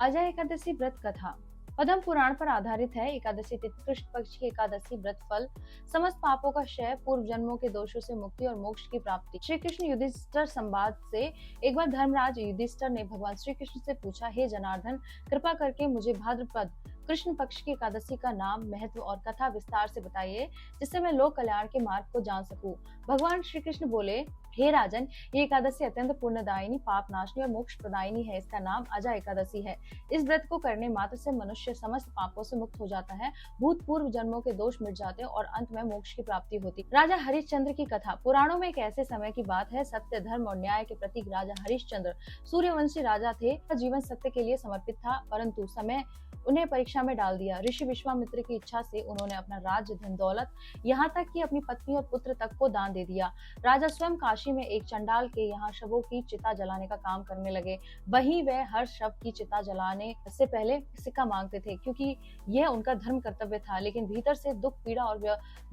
अजय एकादशी व्रत कथा पद्म पुराण पर आधारित है। एकादशी तिथि कृष्ण पक्ष की एकादशी व्रत फल समस्त पापों का क्षय, पूर्व जन्मों के दोषों से मुक्ति और मोक्ष की प्राप्ति। श्री कृष्ण युधिष्ठिर संवाद से एक बार धर्मराज युधिष्ठिर ने भगवान श्री कृष्ण से पूछा, हे जनार्दन, कृपा करके मुझे भाद्रपद कृष्ण पक्ष की एकादशी का नाम, महत्व और कथा विस्तार से बताइए, जिससे मैं लोक कल्याण के मार्ग को जान सकूं। भगवान श्री कृष्ण बोले, हे राजन, ये एकादशी अत्यंत पुण्यदायिनी, पाप नाशनी और मोक्ष प्रदायिनी है। इसका नाम अजय एकादशी है। इस व्रत को करने मात्र से मनुष्य समस्त पापों से मुक्त हो जाता है, भूत पूर्व जन्मों के दोष मिट जाते हैं और अंत में मोक्ष की प्राप्ति होती। राजा हरिश्चंद्र की कथा। पुराणों में एक ऐसे समय की बात है, सत्य, धर्म और न्याय के प्रतीक राजा हरिश्चंद्र सूर्यवंशी राजा थे। जीवन सत्य के लिए समर्पित था, परंतु समय उन्हें परीक्षा में डाल दिया। ऋषि विश्वामित्र की इच्छा से उन्होंने अपना राज्य, धन दौलत, यहाँ तक कि अपनी पत्नी और पुत्र तक को दान दे दिया। राजा स्वयं काशी में एक चंडाल के यहाँ शवों की चिता जलाने का काम करने लगे। वहीं वह हर शव की चिता जलाने से पहले सिक्का मांगते थे, क्योंकि यह उनका धर्म कर्तव्य था। लेकिन भीतर से दुख, पीड़ा और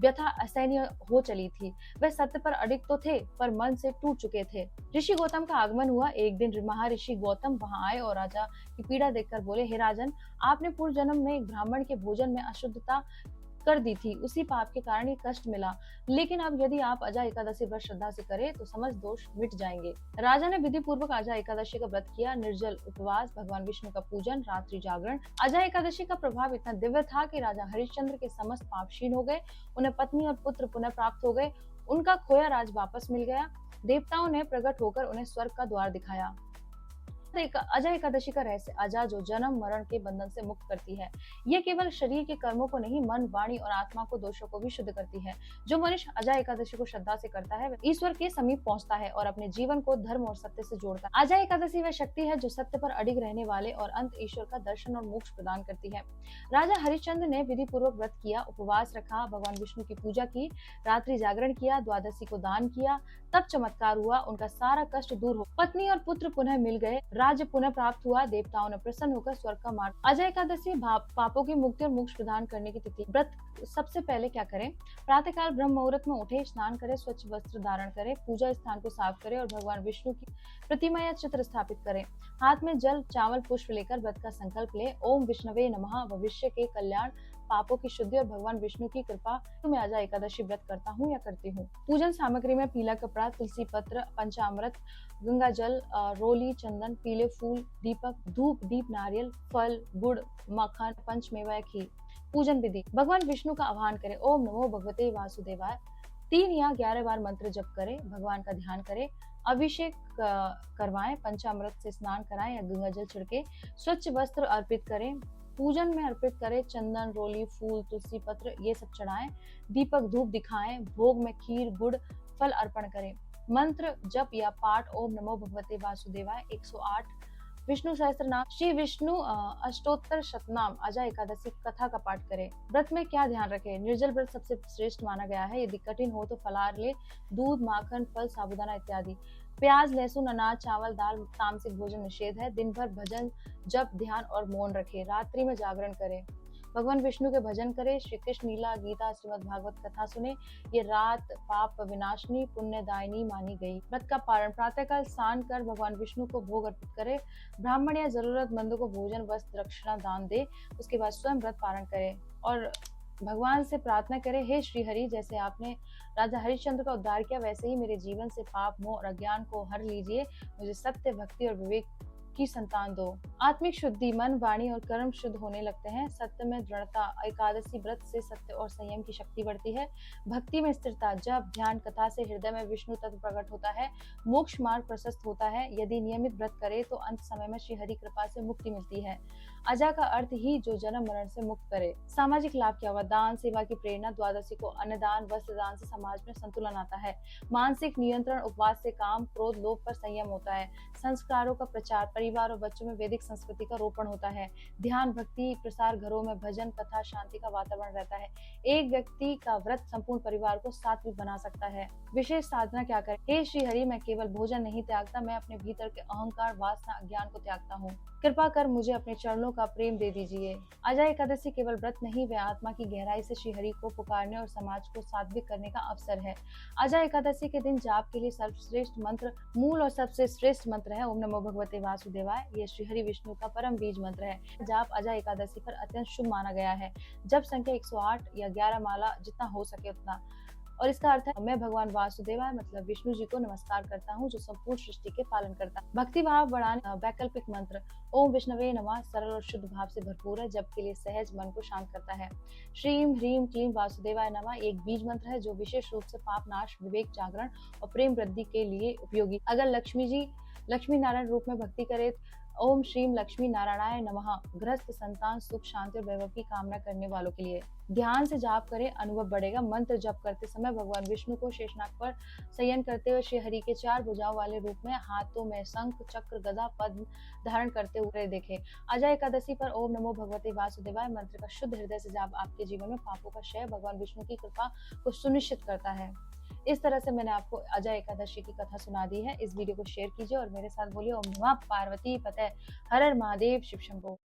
व्यथा असहनीय हो चली थी। वह सत्य पर अडिग तो थे, पर मन से टूट चुके थे। ऋषि गौतम का आगमन हुआ। एक दिन महर्षि गौतम वहां आए और राजा की पीड़ा देखकर बोले, हे राजन, आपने पूर्व जन्म में एक ब्राह्मण के भोजन में अशुद्धता कर दी थी, उसी पाप के कारण ये कष्ट मिला। लेकिन अब यदि आप अजय एकादशी व्रत श्रद्धा से करें तो समस्त दोष मिट जाएंगे। राजा ने विधि पूर्वक अजय एकादशी का व्रत किया। निर्जल उपवास, भगवान विष्णु का पूजन, रात्रि जागरण। अजय एकादशी का प्रभाव इतना दिव्य था कि राजा हरिश्चंद्र के समस्त पाप क्षीण हो गए। उन्हें पत्नी और पुत्र पुनः प्राप्त हो गए। उनका खोया राज वापस मिल गया। देवताओं ने प्रकट होकर उन्हें स्वर्ग का द्वार दिखाया। अजय एकादशी का रहस्य। अजा जो जन्म मरण के बंधन से मुक्त करती है। यह केवल शरीर के कर्मों को नहीं, मन, वाणी और आत्मा को, दोषों को भी शुद्ध करती है। जो मनुष्य अजय एकादशी को श्रद्धा से करता है, वह ईश्वर के समीप पहुंचता है और अपने जीवन को धर्म और सत्य से जोड़ता है। अजय एकादशी वह शक्ति है जो सत्य पर अडिग रहने वाले और अंत ईश्वर का दर्शन और मोक्ष प्रदान करती है। राजा हरिश्चंद्र ने विधि पूर्वक व्रत किया, उपवास रखा, भगवान विष्णु की पूजा की, रात्रि जागरण किया, द्वादशी को दान किया। तब चमत्कार हुआ, उनका सारा कष्ट दूर हो, पत्नी और पुत्र पुनः मिल गए, राज्य पुनः प्राप्त हुआ। देवताओं ने प्रसन्न होकर स्वर्ग का मार्ग। अजय एकादशी पापों की मुक्ति और मोक्ष प्रदान करने की तिथि। व्रत सबसे पहले क्या करें? प्रातःकाल ब्रह्म मुहूर्त में उठे, स्नान करें, स्वच्छ वस्त्र धारण करें, पूजा स्थान को साफ करें और भगवान विष्णु की प्रतिमा या चित्र स्थापित करें। हाथ में जल, चावल, पुष्प लेकर व्रत का संकल्प ले। ओम विष्णवे नमः। भविष्य के कल्याण, पापों की शुद्धि और भगवान विष्णु की कृपा तो मैं अजय एकादशी व्रत करता हूँ या करती हूँ। पूजन सामग्री में पीला कपड़ा, तुलसी पत्र, पंचामृत, गंगा जल, रोली, चंदन, पीले फूल, दीपक, धूप, दीप, नारियल, फल, गुड़, मक्खन, पंचमेवा, खीर। पूजन विधि। भगवान विष्णु का आह्वान करें। ओम नमो भगवते वासुदेवाय। 3 या 11 बार मंत्र जप करें। भगवान का ध्यान करें। अभिषेक करवाएं, पंचामृत से स्नान कराएं या गंगा जल छिड़के। स्वच्छ वस्त्र अर्पित करें। पूजन में अर्पित करें। चंदन, रोली, फूल, तुलसी पत्र ये सब चढ़ाएं। दीपक, धूप दिखाएं। भोग में खीर, गुड़, फल अर्पण करें। मंत्र जप या पाठ। ओम नमो भगवते वासुदेवाय 108, विष्णु सहस्त्रनाम, श्री विष्णु अष्टोत्तर शतनाम, अजय एकादशी कथा का पाठ करें। व्रत में क्या ध्यान रखें? निर्जल व्रत सबसे श्रेष्ठ माना गया है। यदि कठिन हो तो फलाहार ले, दूध, माखन, फल, साबूदाना इत्यादि। प्याज, लहसुन, अनाज, चावल, दाल, तामसिक भोजन निषेध है। दिन भर भजन, जप, ध्यान और मौन रखें। रात्रि में जागरण करें। भगवान विष्णु के भजन करें। श्री कृष्ण लीला, गीता, श्रीमद् भागवत कथा सुने। ये रात पाप विनाशनी, पुण्यदायिनी मानी गई। व्रत का पारण। प्रातःकाल स्नान कर भगवान विष्णु को भोग अर्पित करे। ब्राह्मण या जरूरतमंदों को भोजन, वस्त्र, दक्षिणा दान दे। उसके बाद स्वयं व्रत पारण करे और भगवान से प्रार्थना करें, हे श्री हरि, जैसे आपने राजा हरिश्चंद्र का उद्धार किया, वैसे ही मेरे जीवन से पाप, मोह और अज्ञान को हर लीजिए। मुझे सत्य, भक्ति और विवेक की संतान दो। आत्मिक शुद्धि। मन, वाणी और कर्म शुद्ध होने लगते हैं। सत्य में दृढ़ता। एकादशी व्रत से सत्य और संयम की शक्ति बढ़ती है। भक्ति में स्थिरता। जप, ध्यान, कथा से हृदय में विष्णु तत्व प्रकट होता है। मोक्ष मार्ग प्रशस्त होता है। यदि नियमित व्रत करे तो अंत समय में श्री हरि कृपा से मुक्ति मिलती है। अजा का अर्थ ही जो जन्म मरण से मुक्त करे। सामाजिक लाभ क्या हुआ? दान, सेवा की प्रेरणा। द्वादशी को अन्नदान, वस्त्र दान से समाज में संतुलन आता है। मानसिक नियंत्रण। उपवास से काम, क्रोध, लोभ पर संयम होता है। संस्कारों का प्रचार। परिवार और बच्चों में वैदिक संस्कृति का रोपण होता है। ध्यान, भक्ति प्रसार। घरों में भजन, कथा, शांति का वातावरण रहता है। एक व्यक्ति का व्रत संपूर्ण परिवार को सात्विक बना सकता है। विशेष साधना क्या करें? हे श्री हरि, मैं केवल भोजन नहीं त्यागता, मैं अपने भीतर के अहंकार, वासना, अज्ञान को त्यागता हूँ। कृपा कर मुझे अपने चरणों का प्रेम दे दीजिए। अजय एकादशी केवल व्रत नहीं, वह आत्मा की गहराई से श्री हरि को पुकारने और समाज को सात्विक करने का अवसर है। अजय एकादशी के दिन जाप के लिए सर्वश्रेष्ठ मंत्र, मूल और सबसे श्रेष्ठ मंत्र है ओम नमो भगवते वासुदेवाय। वासुदेवाय ये श्रीहरि विष्णु का परम बीज मंत्र है। जाप अजा एकादशी पर अत्यंत शुभ माना गया है। जब संख्या 108 या 11 माला जितना हो सके उतना। और इसका अर्थ है मैं भगवान वासुदेवाय मतलब विष्णु जी को नमस्कार करता हूँ जो संपूर्ण सृष्टि के पालन करता है। भक्ति भाव बढ़ाने वैकल्पिक मंत्र ओम विष्णवे नमः सरल और शुद्ध भाव से भरपूर है, जब के लिए सहज मन को शांत करता है। श्रीम ह्रीम क्लीम वासुदेवाय नमः एक बीज मंत्र है जो विशेष रूप से पाप नाश, विवेक जागरण और प्रेम वृद्धि के लिए उपयोगी। अगर लक्ष्मी नारायण रूप में भक्ति करे ओम श्रीम लक्ष्मी नारायणाय नमः गृहस्थ संतान सुख शांति और वैभव की कामना करने वालों के लिए। ध्यान से जाप करें, अनुभव बढ़ेगा। मंत्र जप करते समय भगवान विष्णु को शेषनाग पर शयन करते हुए श्री हरि के 4 भुजाओं वाले रूप में हाथों में शंख चक्र गदा पद्म धारण करते हुए देखें। अजय एकादशी पर ओम नमो भगवते वासुदेवाय मंत्र का शुद्ध हृदय से जाप आपके जीवन में पापों का क्षय भगवान विष्णु की कृपा को सुनिश्चित करता है। इस तरह से मैंने आपको अजय एकादशी की कथा सुना दी है। इस वीडियो को शेयर कीजिए और मेरे साथ बोलिए ओम नमः पार्वती पते हर हर महादेव शिव शंभो।